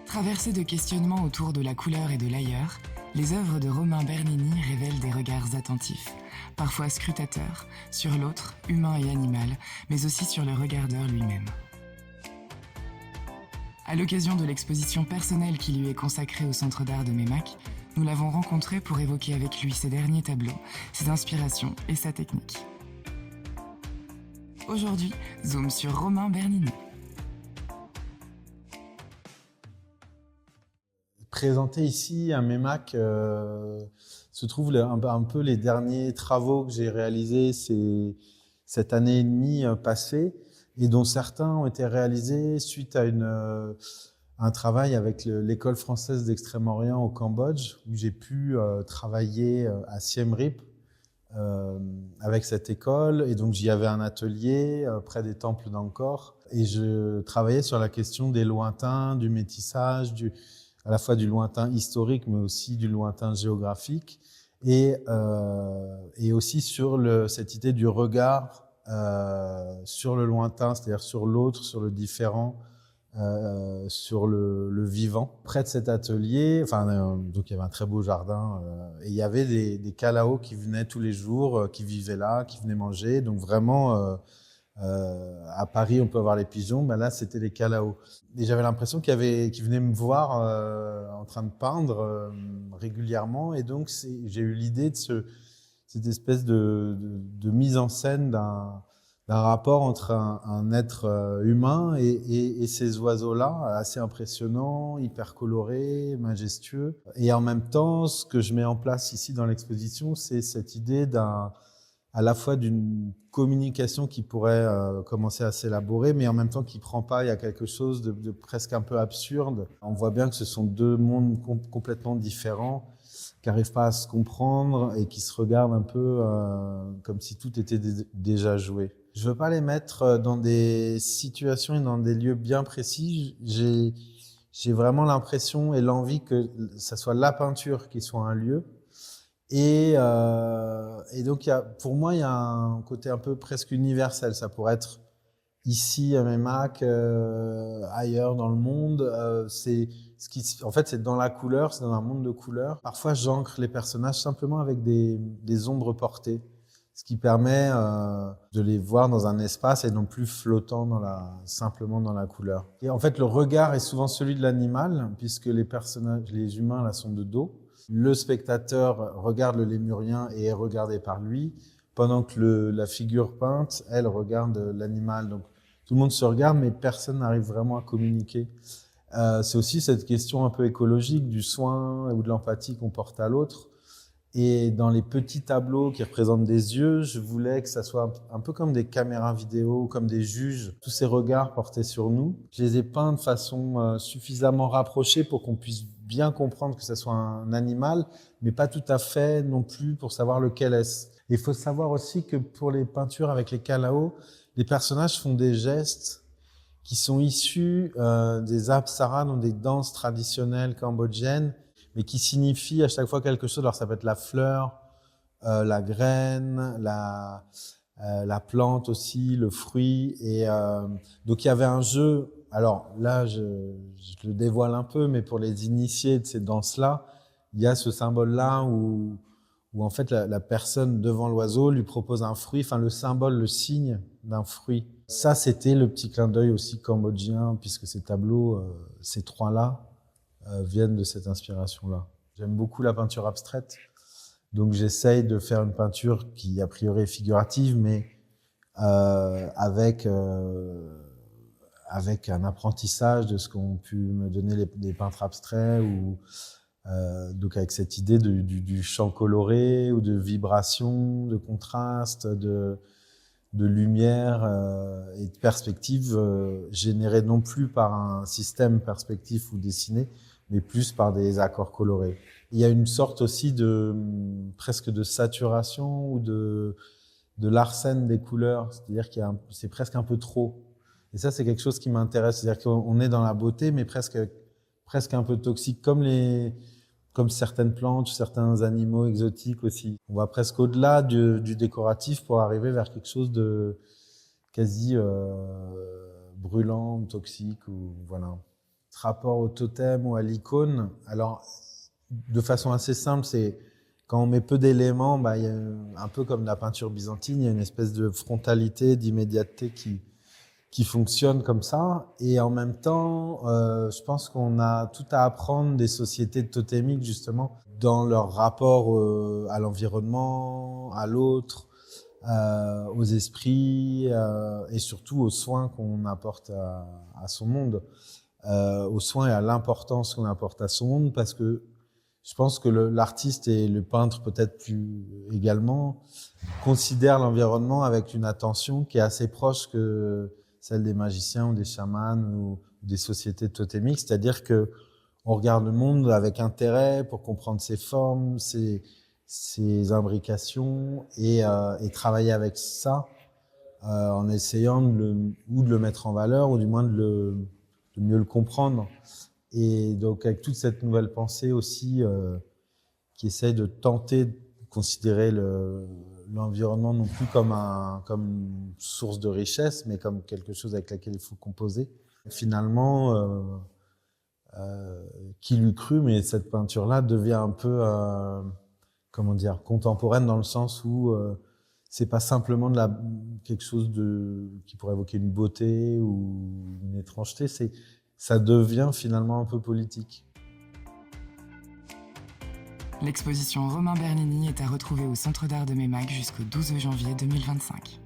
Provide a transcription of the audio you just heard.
Traversées de questionnements autour de la couleur et de l'ailleurs, les œuvres de Romain Bernini révèlent des regards attentifs, parfois scrutateurs, sur l'autre, humain et animal, mais aussi sur le regardeur lui-même. À l'occasion de l'exposition personnelle qui lui est consacrée au Centre d'art de Meymac, nous l'avons rencontré pour évoquer avec lui ses derniers tableaux, ses inspirations et sa technique. Aujourd'hui, zoom sur Romain Bernini. Présenté ici à Meymac se trouvent un peu les derniers travaux que j'ai réalisés cette année et demie passée, et dont certains ont été réalisés suite à un travail avec l'école française d'Extrême-Orient au Cambodge, où j'ai pu travailler à Siem Reap avec cette école. Et donc j'y avais un atelier près des temples d'Angkor, et je travaillais sur la question des lointains, du métissage, à la fois du lointain historique, mais aussi du lointain géographique, et aussi sur cette idée du regard sur le lointain, c'est-à-dire sur l'autre, sur le différent, sur le vivant. Près de cet atelier, donc il y avait un très beau jardin, et il y avait des Kalao qui venaient tous les jours, qui vivaient là, qui venaient manger. Donc vraiment, à Paris, on peut avoir les pigeons, ben là, c'était les Kalao. Et j'avais l'impression qu'ils venaient me voir en train de peindre régulièrement. Et donc, j'ai eu l'idée de cette espèce de mise en scène d'un rapport entre un être humain et ces oiseaux-là, assez impressionnants, hyper colorés, majestueux. Et en même temps, ce que je mets en place ici dans l'exposition, c'est cette idée à la fois d'une communication qui pourrait commencer à s'élaborer, mais en même temps qui prend pas. Il y a quelque chose de presque un peu absurde. On voit bien que ce sont deux mondes complètement différents, qui n'arrivent pas à se comprendre et qui se regardent un peu comme si tout était déjà joué. Je veux pas les mettre dans des situations et dans des lieux bien précis. J'ai vraiment l'impression et l'envie que ça soit la peinture qui soit un lieu. Et donc, pour moi, il y a un côté un peu presque universel. Ça pourrait être ici à Meymac, ailleurs dans le monde. En fait, c'est dans la couleur, c'est dans un monde de couleurs. Parfois, j'ancre les personnages simplement avec des ombres portées, ce qui permet de les voir dans un espace et non plus flottant simplement dans la couleur. Et en fait, le regard est souvent celui de l'animal, puisque les humains là sont de dos. Le spectateur regarde le lémurien et est regardé par lui, pendant que la figure peinte, elle regarde l'animal. Donc tout le monde se regarde, mais personne n'arrive vraiment à communiquer. C'est aussi cette question un peu écologique du soin ou de l'empathie qu'on porte à l'autre. Et dans les petits tableaux qui représentent des yeux, je voulais que ça soit un peu comme des caméras vidéo, comme des juges, tous ces regards portés sur nous. Je les ai peints de façon suffisamment rapprochée pour qu'on puisse bien comprendre que ça soit un animal, mais pas tout à fait non plus pour savoir lequel est-ce. Il faut savoir aussi que pour les peintures avec les Kalao, les personnages font des gestes qui sont issus des apsaras, donc des danses traditionnelles cambodgiennes, mais qui signifient à chaque fois quelque chose. Alors ça peut être la fleur, la graine, la plante aussi, le fruit. Et donc il y avait un jeu. Alors là, je le dévoile un peu, mais pour les initiés de ces danses-là, il y a ce symbole-là où en fait la personne devant l'oiseau lui propose un fruit, enfin le symbole, le signe d'un fruit. Ça, c'était le petit clin d'œil aussi cambodgien, puisque ces tableaux, ces trois-là, viennent de cette inspiration-là. J'aime beaucoup la peinture abstraite, donc j'essaye de faire une peinture qui a priori est figurative, mais avec un apprentissage de ce qu'ont pu me donner les peintres abstraits, donc avec cette idée du champ coloré, ou de vibration, de contraste, de lumière et de perspective générée non plus par un système perspectif ou dessiné, mais plus par des accords colorés. Il y a une sorte aussi presque de saturation ou de l'arsène des couleurs, c'est-à-dire c'est presque un peu trop. Et ça, c'est quelque chose qui m'intéresse, c'est-à-dire qu'on est dans la beauté, mais presque un peu toxique, comme certaines plantes, certains animaux exotiques aussi. On va presque au-delà du décoratif pour arriver vers quelque chose de quasi brûlant, toxique, ou voilà. ce rapport au totem ou à l'icône. Alors, de façon assez simple, c'est quand on met peu d'éléments, il y a un peu comme la peinture byzantine, il y a une espèce de frontalité, d'immédiateté qui fonctionne comme ça. Et en même temps, je pense qu'on a tout à apprendre des sociétés totémiques, justement, dans leur rapport à l'environnement, à l'autre, aux esprits et surtout aux soins qu'on apporte à son monde, aux soins et à l'importance qu'on apporte à son monde, parce que je pense que l'artiste et le peintre peut-être plus également considèrent l'environnement avec une attention qui est assez proche que celle des magiciens ou des chamans ou des sociétés totémiques, c'est-à-dire que on regarde le monde avec intérêt pour comprendre ses formes, ses imbrications et travailler avec ça en essayant de le mettre en valeur ou du moins de mieux le comprendre. Et donc avec toute cette nouvelle pensée aussi qui essaye de tenter de considérer l'environnement non plus comme une source de richesse, mais comme quelque chose avec laquelle il faut composer. Finalement, qui l'eût cru, mais cette peinture-là devient un peu, contemporaine dans le sens où c'est pas simplement quelque chose qui pourrait évoquer une beauté ou une étrangeté, ça devient finalement un peu politique. L'exposition Romain Bernini est à retrouver au Centre d'art de Mémac jusqu'au 12 janvier 2025.